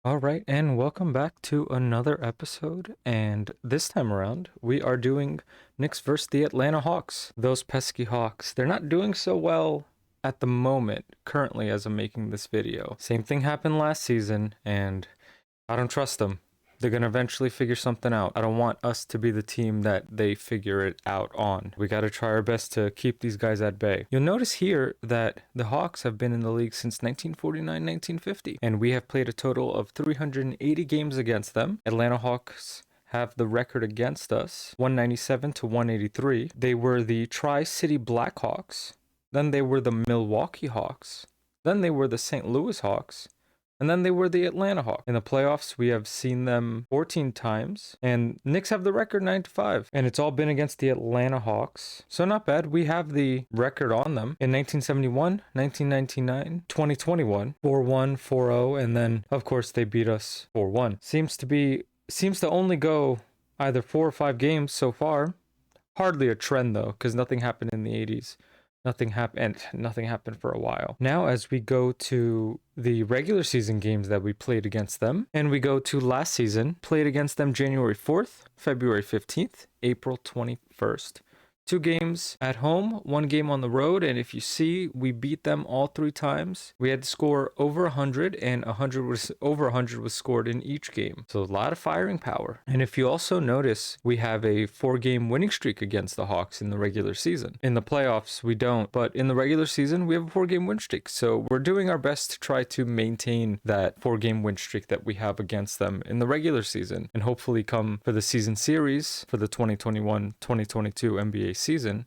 All right, and welcome back to another episode. And this time around, we are doing Knicks versus the Atlanta Hawks. Those pesky Hawks. They're not doing so well at the moment, currently, as I'm making this video. Same thing happened last season, and I don't trust them. They're going to eventually figure something out. I don't want us to be the team that they figure it out on. We got to try our best to keep these guys at bay. You'll notice here that the Hawks have been in the league since 1949-1950, and we have played a total of 380 games against them. Atlanta Hawks have the record against us, 197 to 183. They were the Tri-City Blackhawks. Then they were the Milwaukee Hawks. Then they were the St. Louis Hawks. And then they were the Atlanta Hawks. In the playoffs, we have seen them 14 times, and Knicks have the record 9-5, and it's all been against the Atlanta Hawks. So not bad. We have the record on them in 1971, 1999, 2021, 4-1, 4-0, and then of course they beat us 4-1. Seems to only go either 4 or 5 games so far. Hardly a trend though, because nothing happened in the 80s. Nothing happened for a while. Now, as we go to the regular season games that we played against them, and we go to last season, played against them January 4th, February 15th, April 21st. 2 games at home, 1 game on the road, and if you see, we beat them all 3 times. We had to score over 100, and over 100 was scored in each game. So a lot of firing power. And if you also notice, we have a 4-game winning streak against the Hawks in the regular season. In the playoffs, we don't, but in the regular season, we have a 4-game win streak. So we're doing our best to try to maintain that 4-game win streak that we have against them in the regular season, and hopefully come for the season series for the 2021-2022 NBA season,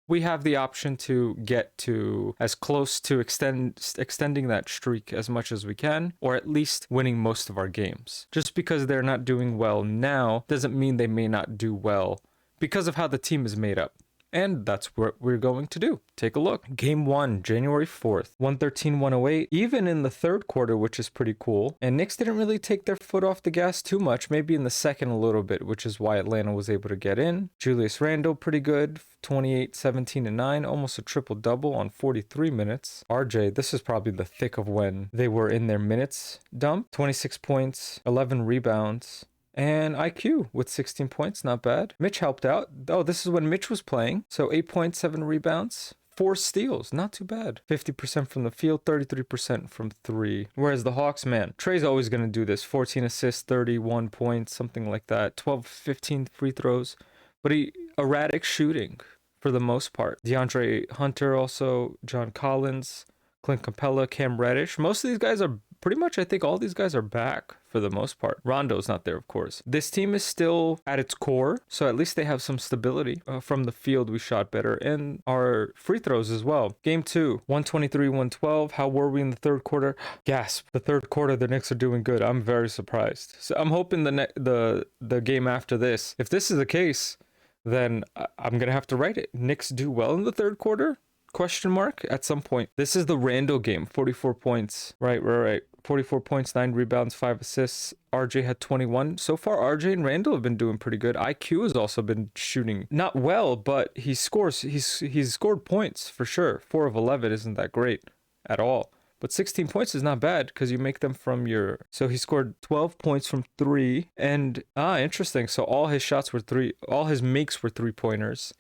we have the option to get to as close to extending that streak as much as we can, or at least winning most of our games. Just because they're not doing well now doesn't mean they may not do well because of how the team is made up. And that's what we're going to do. Take a look. Game 1, January 4th, 113-108, even in the third quarter, which is pretty cool. And Knicks didn't really take their foot off the gas too much, maybe in the second a little bit, which is why Atlanta was able to get in. Julius Randle, pretty good, 28, 17, and 9, almost a triple-double on 43 minutes. RJ, this is probably the thick of when they were in their minutes dump. 26 points, 11 rebounds. And IQ with 16 points, not bad. Mitch helped out. Oh, this is when Mitch was playing. So 8.7 rebounds, 4 steals, not too bad. 50% from the field, 33% from 3. Whereas the Hawks, man, Trey's always going to do this. 14 assists, 31 points, something like that. 12, 15 free throws. But erratic shooting for the most part. DeAndre Hunter also, John Collins, Clint Capella, Cam Reddish. Most of these guys are pretty much, I think all these guys are back for the most part. Rondo's not there, of course. This team is still at its core, so at least they have some stability. From the field, we shot better, and our free throws as well. Game 2, 123-112. How were we in the third quarter? Gasp. The third quarter, the Knicks are doing good. I'm very surprised. So I'm hoping the game after this, if this is the case, then I'm going to have to write it. Knicks do well in the third quarter? Question mark at some point. This is the Randall game, 44 points. Right. 44 points, 9 rebounds, 5 assists. RJ had 21. So far, RJ and Randall have been doing pretty good. IQ has also been shooting not well, but he's scored points for sure. 4 of 11 isn't that great at all. But 16 points is not bad because you make them from your... So he scored 12 points from 3. And, interesting. So all his shots were 3. All his makes were 3-pointers.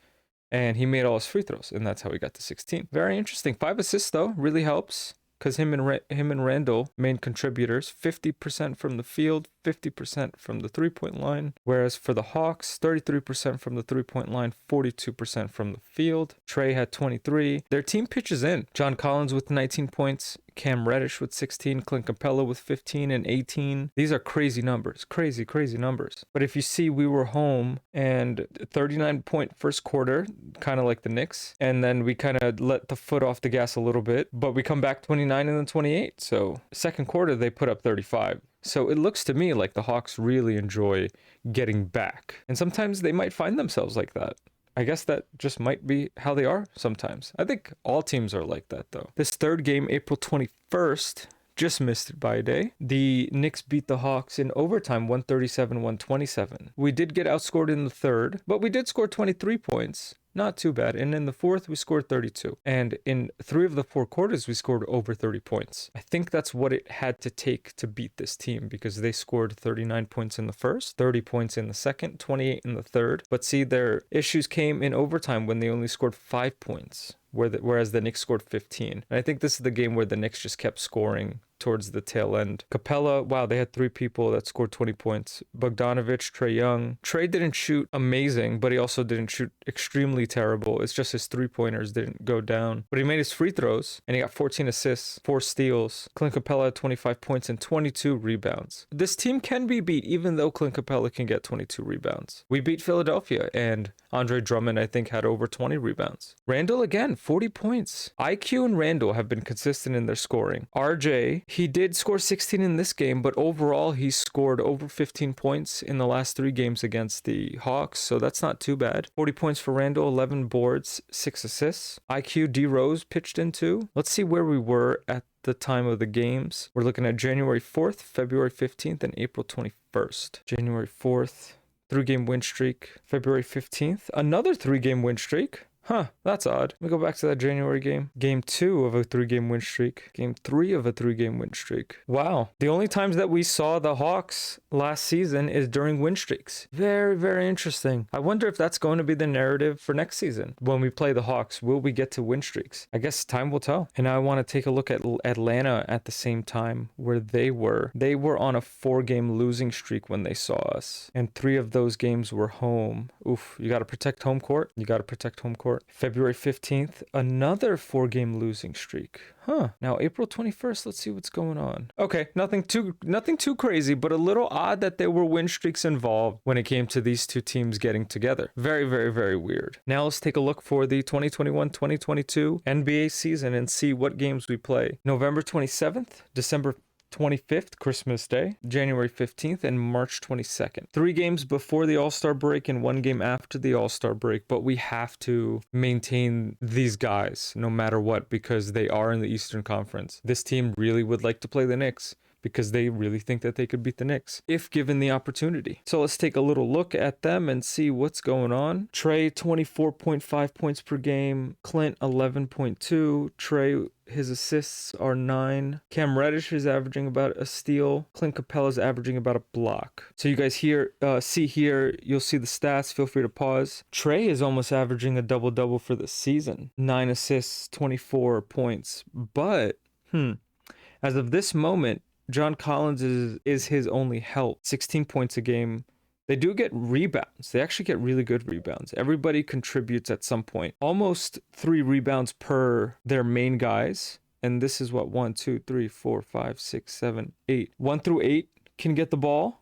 And he made all his free throws, and that's how he got to 16. Very interesting. 5 assists, though, really helps, because him and Randall, main contributors, 50% from the field, 50% from the three-point line. Whereas for the Hawks, 33% from the three-point line, 42% from the field. Trey had 23. Their team pitches in. John Collins with 19 points. Cam Reddish with 16, Clint Capella with 15 and 18. These are crazy numbers, crazy numbers. But if you see, we were home and 39-point first quarter, kind of like the Knicks. And then we kind of let the foot off the gas a little bit, but we come back 29 and then 28. So second quarter, they put up 35. So it looks to me like the Hawks really enjoy getting back. And sometimes they might find themselves like that. I guess that just might be how they are sometimes. I think all teams are like that, though. This third game, April 21st, just missed it by a day. The Knicks beat the Hawks in overtime, 137-127. We did get outscored in the third, but we did score 23 points. Not too bad. And in the fourth, we scored 32. And in 3 of the 4 quarters, we scored over 30 points. I think that's what it had to take to beat this team, because they scored 39 points in the first, 30 points in the second, 28 in the third. But see, their issues came in overtime when they only scored 5 points, whereas the Knicks scored 15. And I think this is the game where the Knicks just kept scoring towards the tail end. Capella, wow, they had 3 people that scored 20 points. Bogdanovich, Trae Young. Trae didn't shoot amazing, but he also didn't shoot extremely terrible. It's just his 3-pointers didn't go down. But he made his free throws, and he got 14 assists, 4 steals. Clint Capella had 25 points and 22 rebounds. This team can be beat, even though Clint Capella can get 22 rebounds. We beat Philadelphia, and Andre Drummond, I think, had over 20 rebounds. Randall, again, 40 points. IQ and Randall have been consistent in their scoring. RJ, he did score 16 in this game, but overall he scored over 15 points in the last 3 games against the Hawks, so that's not too bad. 40 points for Randall, 11 boards, 6 assists. IQ, D Rose pitched in too. Let's see where we were at the time of the games. We're looking at January 4th, February 15th, and April 21st. January 4th, 3-game win streak. February 15th, another 3-game win streak. Huh, that's odd. Let me go back to that January game. Game 2 of a 3-game win streak. Game 3 of a 3-game win streak. Wow. The only times that we saw the Hawks last season is during win streaks. Very, very interesting. I wonder if that's going to be the narrative for next season. When we play the Hawks, will we get to win streaks? I guess time will tell. And I want to take a look at Atlanta at the same time where they were. They were on a 4-game losing streak when they saw us. And 3 of those games were home. Oof, you got to protect home court. You got to protect home court. February 15th, another 4-game losing streak. Huh. Now April 21st, let's see what's going on. Okay, nothing too crazy, but a little odd that there were win streaks involved when it came to these 2 teams getting together. Very, very, very weird. Now let's take a look for the 2021-2022 NBA season and see what games we play. November 27th, December 25th, Christmas Day, January 15th, and March 22nd. 3 games before the All-Star break and 1 game after the All-Star break, but we have to maintain these guys no matter what because they are in the Eastern Conference. This team really would like to play the Knicks because they really think that they could beat the Knicks if given the opportunity. So let's take a little look at them and see what's going on. Trae, 24.5 points per game. Clint, 11.2. Trae, his assists are 9. Cam Reddish is averaging about a steal. Clint Capella's averaging about a block. So you guys see here, you'll see the stats. Feel free to pause. Trae is almost averaging a double-double for the season. 9 assists, 24 points. But, as of this moment, John Collins is his only help. 16 points a game. They do get rebounds. They actually get really good rebounds. Everybody contributes at some point. Almost 3 rebounds per their main guys. And this is what, 1, 2, 3, 4, 5, 6, 7, 8. 1 through 8 can get the ball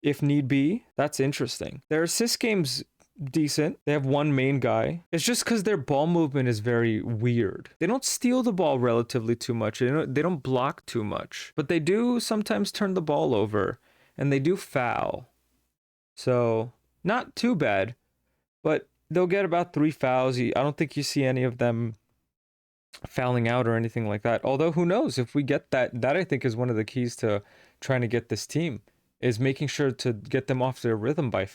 if need be. That's interesting. Their assist game's decent. They have 1 main guy. It's just because their ball movement is very weird. They don't steal the ball relatively too much. They don't block too much. But they do sometimes turn the ball over. And they do foul. So, not too bad. But they'll get about 3 fouls. I don't think you see any of them fouling out or anything like that. Although, who knows? If we get that, that I think is one of the keys to trying to get this team. Is making sure to get them off their rhythm by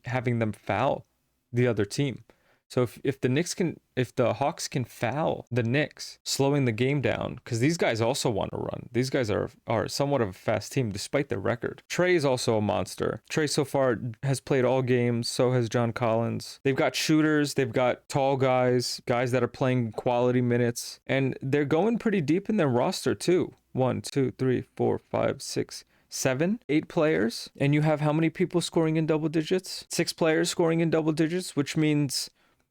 having them foul the other team. So if the Hawks can foul the Knicks, slowing the game down, because these guys also want to run. These guys are somewhat of a fast team despite their record. Trae is also a monster. Trae so far has played all games. So has John Collins. They've got shooters. They've got tall guys that are playing quality minutes, and they're going pretty deep in their roster too. 1, 2, 3, 4, 5, 6. 7, 8 players, and you have how many people scoring in double digits? 6 players scoring in double digits, which means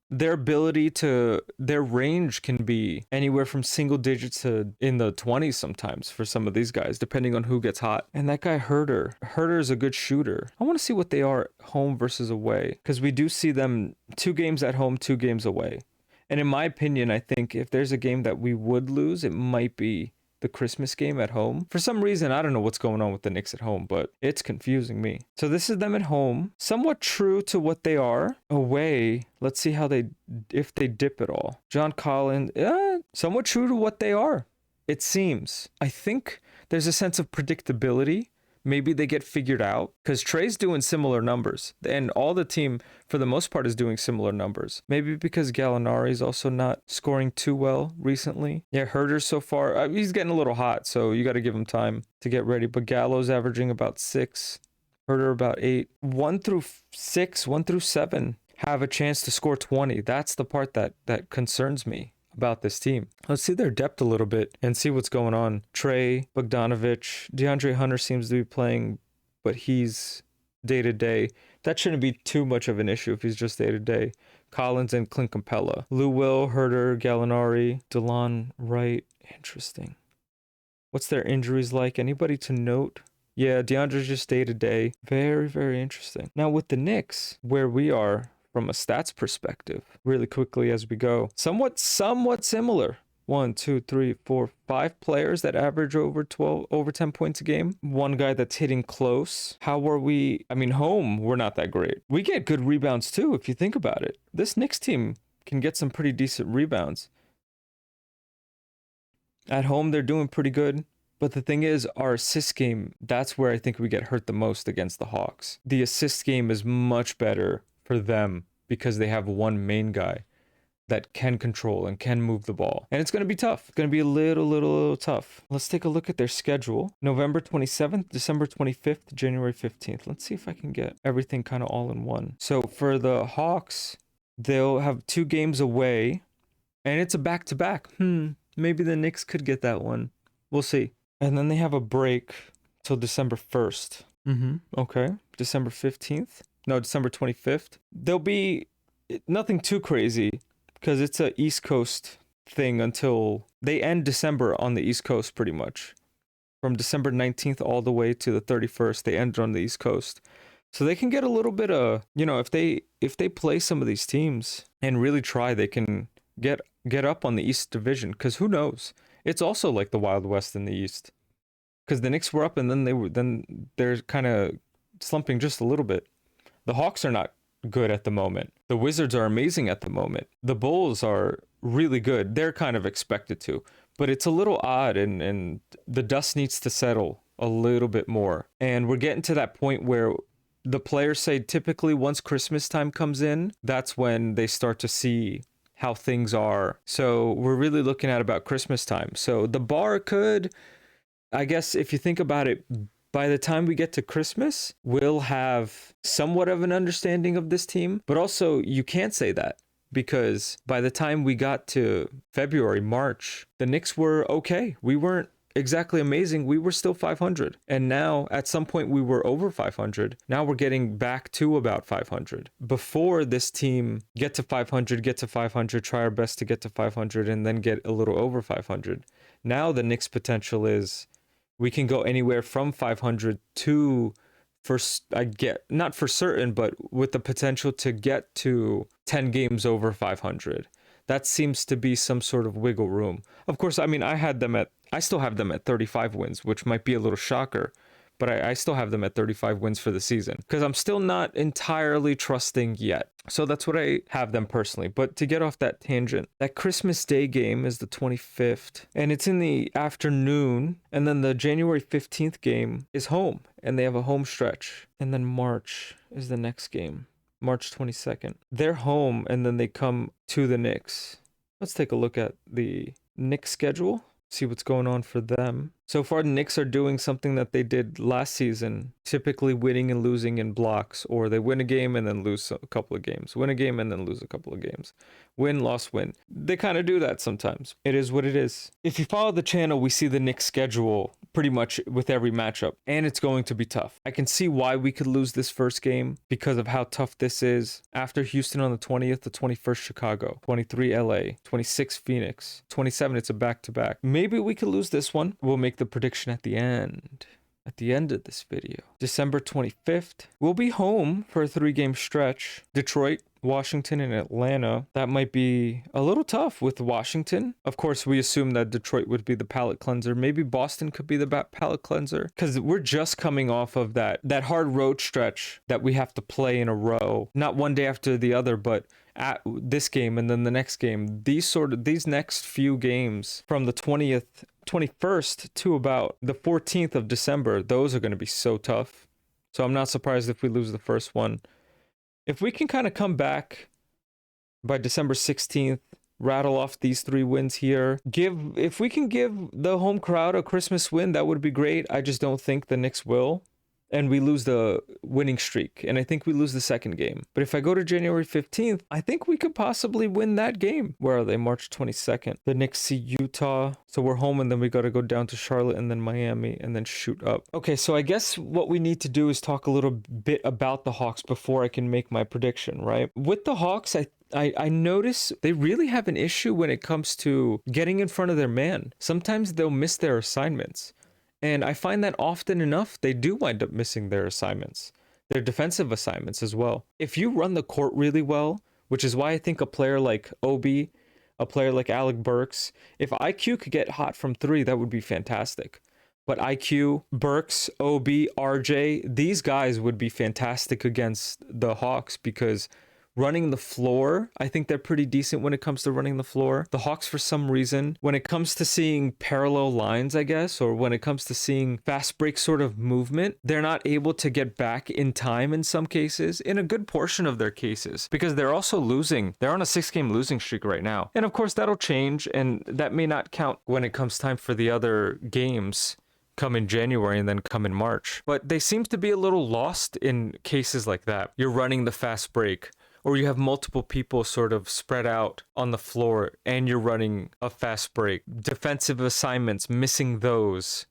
their range can be anywhere from single digits to in the 20s sometimes for some of these guys, depending on who gets hot. And that guy Herter is a good shooter. I want to see what they are home versus away, because we do see them 2 games at home, 2 games away. And in my opinion, I think if there's a game that we would lose, it might be the Christmas game at home. For some reason, I don't know what's going on with the Knicks at home, but it's confusing me. So this is them at home, somewhat true to what they are. Away, let's see if they dip at all. John Collins, somewhat true to what they are, it seems. I think there's a sense of predictability maybe they get figured out, because Trey's doing similar numbers and all the team for the most part is doing similar numbers. Maybe because Gallinari's also not scoring too well recently. Yeah, Herder's so far, he's getting a little hot, so you got to give him time to get ready. But Gallo's averaging about 6, Herder about 8. 1 through 6, 1 through 7 have a chance to score 20. That's the part that concerns me about this team. Let's see their depth a little bit and see what's going on. Trey, Bogdanovich, DeAndre Hunter seems to be playing, but he's day-to-day. That shouldn't be too much of an issue if he's just day-to-day. Collins and Clint Capella. Lou Will, Herder, Gallinari, DeLon Wright. Interesting. What's their injuries like? Anybody to note? Yeah, DeAndre's just day-to-day. Very, very interesting. Now with the Knicks, where we are from a stats perspective, really quickly as we go, somewhat similar. 1, 2, 3, 4, 5 players that average over 10 points a game. One guy that's hitting close. How are we? I mean, home, we're not that great. We get good rebounds too, if you think about it. This Knicks team can get some pretty decent rebounds. At home, they're doing pretty good. But the thing is, our assist game, that's where I think we get hurt the most against the Hawks. The assist game is much better for them because they have one main guy that can control and can move the ball. And it's going to be tough. It's going to be a little tough. Let's take a look at their schedule. November 27th, December 25th, January 15th. Let's see if I can get everything kind of all in one. So for the Hawks, they'll have 2 games away, and it's a back-to-back. Maybe the Knicks could get that one. We'll see. And then they have a break till December 1st. Okay. December 15th. No, December 25th. There'll be nothing too crazy because it's a East Coast thing until they end December on the East Coast pretty much. From December 19th all the way to the 31st, they end on the East Coast. So they can get a little bit of, if they play some of these teams and really try, they can get up on the East Division, because who knows? It's also like the Wild West in the East, because the Knicks were up and then they're kind of slumping just a little bit. The Hawks are not good at the moment. The Wizards are amazing at the moment. The Bulls are really good. They're kind of expected to, but it's a little odd, and the dust needs to settle a little bit more. And we're getting to that point where the players say typically once Christmas time comes in, that's when they start to see how things are. So we're really looking at about Christmas time. So the bar could, I guess, if you think about it, by the time we get to Christmas, we'll have somewhat of an understanding of this team. But also, you can't say that, because by the time we got to February, March, the Knicks were okay. We weren't exactly amazing. We were still 500. And now, at some point, we were over 500. Now we're getting back to about 500. Before this team get to 500, try our best to get to 500, and then get a little over 500. Now the Knicks' potential is we can go anywhere from 500 to, not for certain, but with the potential to get to 10 games over 500. That seems to be some sort of wiggle room. Of course, I mean, I still have them at 35 wins, which might be a little shocker, but I still have them at 35 wins for the season because I'm still not entirely trusting yet. So that's what I have them personally. But to get off that tangent, that Christmas Day game is the 25th, and it's in the afternoon, and then the January 15th game is home, and they have a home stretch. And then March is the next game, March 22nd. They're home, and then they come to the Knicks. Let's take a look at the Knicks schedule, see what's going on for them. So far, the Knicks are doing something that they did last season, typically winning and losing in blocks, or they win a game and then lose a couple of games, win a game and then lose a couple of games, win, loss, win. They kind of do that sometimes. It is what it is. If you follow the channel, we see the Knicks schedule pretty much with every matchup, and it's going to be tough. I can see why we could lose this first game because of how tough this is. After Houston on the 20th, the 21st Chicago, 23 LA, 26 Phoenix, 27 it's a back-to-back. Maybe we could lose this one. We'll make the prediction at the end of this video. December 25th, we'll be home for a 3-game stretch. Detroit Washington and Atlanta. That might be a little tough with Washington. Of course, we assume that Detroit would be the palate cleanser. Maybe Boston could be the palate cleanser, because we're just coming off of that hard road stretch that we have to play in a row, not one day after the other, but at this game and then the next game. These next few games from the 21st to about the 14th of December, those are going to be so tough. So I'm not surprised if we lose the first one. If we can kind of come back by December 16th, rattle off these 3 wins here, if we can give the home crowd a Christmas win, that would be great. I just don't think the Knicks will. And we lose the winning streak. And I think we lose the second game. But if I go to January 15th, I think we could possibly win that game. Where are they? March 22nd. The Knicks see Utah. So we're home, and then we got to go down to Charlotte and then Miami and then shoot up. Okay, so I guess what we need to do is talk a little bit about the Hawks before I can make my prediction, right? With the Hawks, I notice they really have an issue when it comes to getting in front of their man. Sometimes they'll miss their assignments. And I find that often enough, they do wind up missing their assignments, their defensive assignments as well. If you run the court really well, which is why I think a player like Obi, a player like Alec Burks, if IQ could get hot from 3, that would be fantastic. But IQ, Burks, Obi, RJ, these guys would be fantastic against the Hawks, because running the floor, I think they're pretty decent when it comes to running the floor. The Hawks, for some reason, when it comes to seeing parallel lines, I guess, or when it comes to seeing fast break sort of movement, they're not able to get back in time in some cases, in a good portion of their cases, because they're also losing. They're on a 6-game losing streak right now. And of course, that'll change, and that may not count when it comes time for the other games come in January and then come in March. But they seem to be a little lost in cases like that. You're running the fast break, or you have multiple people sort of spread out on the floor and you're running a fast break. Defensive assignments, missing those,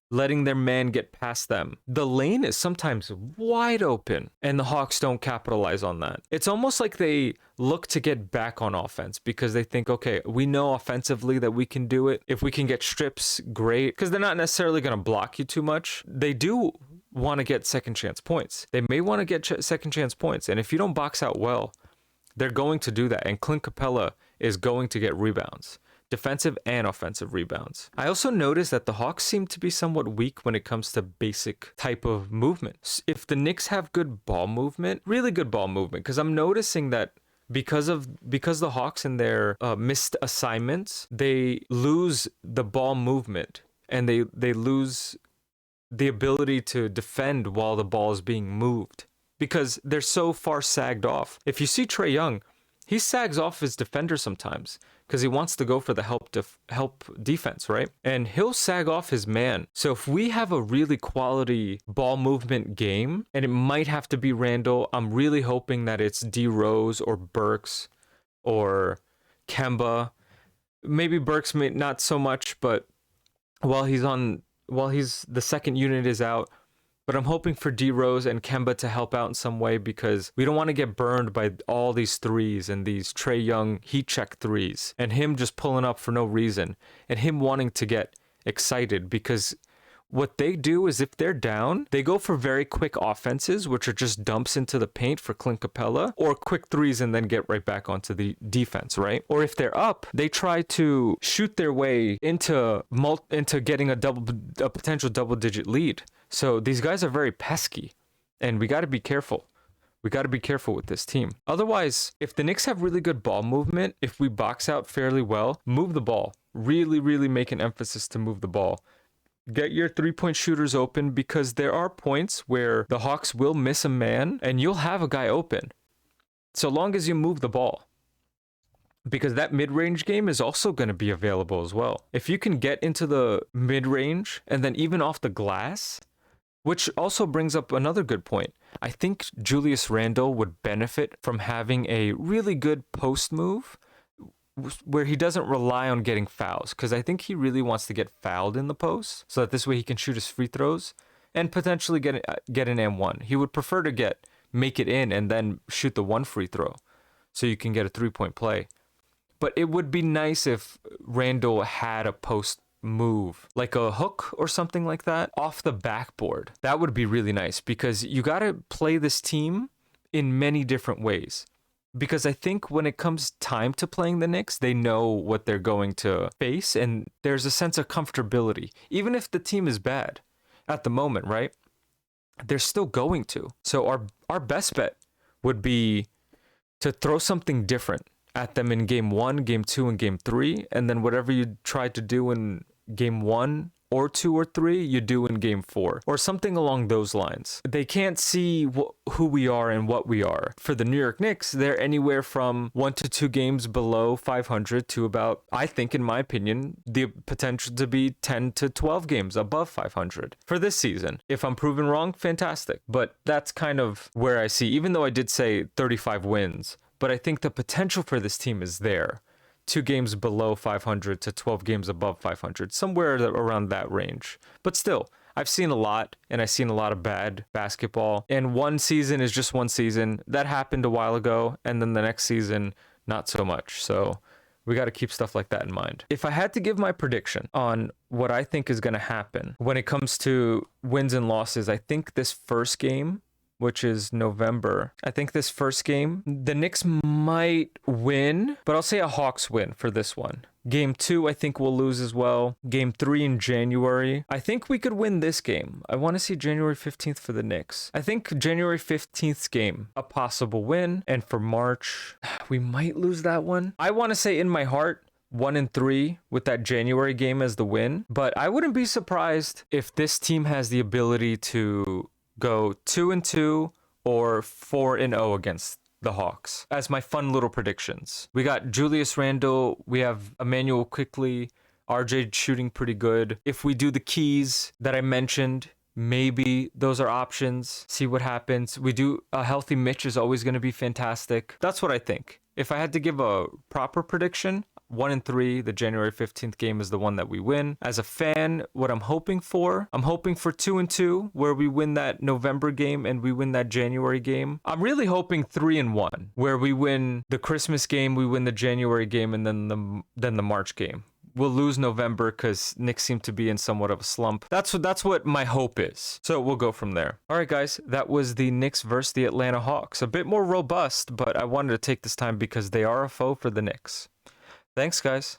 letting their man get past them. The lane is sometimes wide open, and the Hawks don't capitalize on that. It's almost like they look to get back on offense because they think, okay, we know offensively that we can do it. If we can get strips, great, because they're not necessarily going to block you too much. They do want to get second chance points. They may want to get second chance points, and if you don't box out well, they're going to do that. And Clint Capella is going to get rebounds, defensive and offensive rebounds. I also noticed that the Hawks seem to be somewhat weak when it comes to basic type of movement. If the Knicks have good ball movement, really good ball movement, because I'm noticing that because the Hawks and their missed assignments, they lose the ball movement, and they lose the ability to defend while the ball is being moved, because they're so far sagged off. If you see Trae Young, he sags off his defender sometimes because he wants to go for the help defense, right? And he'll sag off his man. So if we have a really quality ball movement game, and it might have to be Randall, I'm really hoping that it's D Rose or Burks or Kemba. Maybe Burks may not so much, but while the second unit is out. But I'm hoping for D Rose and Kemba to help out in some way, because we don't want to get burned by all these threes and these Trae Young heat check threes, and him just pulling up for no reason, and him wanting to get excited, because what they do is, if they're down, they go for very quick offenses, which are just dumps into the paint for Clint Capella, or quick threes and then get right back onto the defense, right? Or if they're up, they try to shoot their way into getting a potential double-digit lead. So these guys are very pesky, and we got to be careful. We got to be careful with this team. Otherwise, if the Knicks have really good ball movement, if we box out fairly well, move the ball. Really, really make an emphasis to move the ball. Get your three-point shooters open, because there are points where the Hawks will miss a man and you'll have a guy open, so long as you move the ball. Because that mid-range game is also going to be available as well. If you can get into the mid-range and then even off the glass, which also brings up another good point. I think Julius Randle would benefit from having a really good post move where he doesn't rely on getting fouls, because I think he really wants to get fouled in the post so that this way he can shoot his free throws and potentially get an M1. He would prefer to make it in and then shoot the one free throw so you can get a 3-point play. But it would be nice if Randle had a post move, like a hook or something like that, off the backboard. That would be really nice, because you got to play this team in many different ways. because I think when it comes time to playing the Knicks, they know what they're going to face, and there's a sense of comfortability. Even if the team is bad at the moment, right? They're still going to. So our best bet would be to throw something different at them in game 1, game 2, and game 3, and then whatever you tried to do in game 1 or 2 or 3, you do in game 4, or something along those lines. They can't see who we are and what we are. For the New York Knicks, they're anywhere from 1 to 2 games below 500 to about, I think in my opinion, the potential to be 10 to 12 games above 500 for this season. If I'm proven wrong, fantastic. But that's kind of where I see, even though I did say 35 wins, but I think the potential for this team is there. 2 games below 500 to 12 games above 500, somewhere around that range. But still, I've seen a lot, and I've seen a lot of bad basketball. And one season is just one season. That happened a while ago, and then the next season, not so much. So we got to keep stuff like that in mind. If I had to give my prediction on what I think is going to happen when it comes to wins and losses, I think this first game, which is November, I think this first game, the Knicks might win, but I'll say a Hawks win for this one. Game 2, I think we'll lose as well. Game 3 in January, I think we could win this game. I want to see January 15th for the Knicks. I think January 15th game, a possible win. And for March, we might lose that one. I want to say in my heart, 1-3 with that January game as the win. But I wouldn't be surprised if this team has the ability to go 2-2 or 4-0 against the Hawks as my fun little predictions. We got Julius Randle, we have Emmanuel Quickley, RJ shooting pretty good. If we do the keys that I mentioned, maybe those are options. See what happens. We do a healthy Mitch is always going to be fantastic. That's what I think. If I had to give a proper prediction, 1-3, the January 15th game is the one that we win. As a fan, what I'm hoping for 2-2, where we win that November game and we win that January game. I'm really hoping 3-1, where we win the Christmas game, we win the January game, and then the March game. We'll lose November because Knicks seem to be in somewhat of a slump. That's what my hope is. So we'll go from there. All right, guys, that was the Knicks versus the Atlanta Hawks. A bit more robust, but I wanted to take this time because they are a foe for the Knicks. Thanks, guys.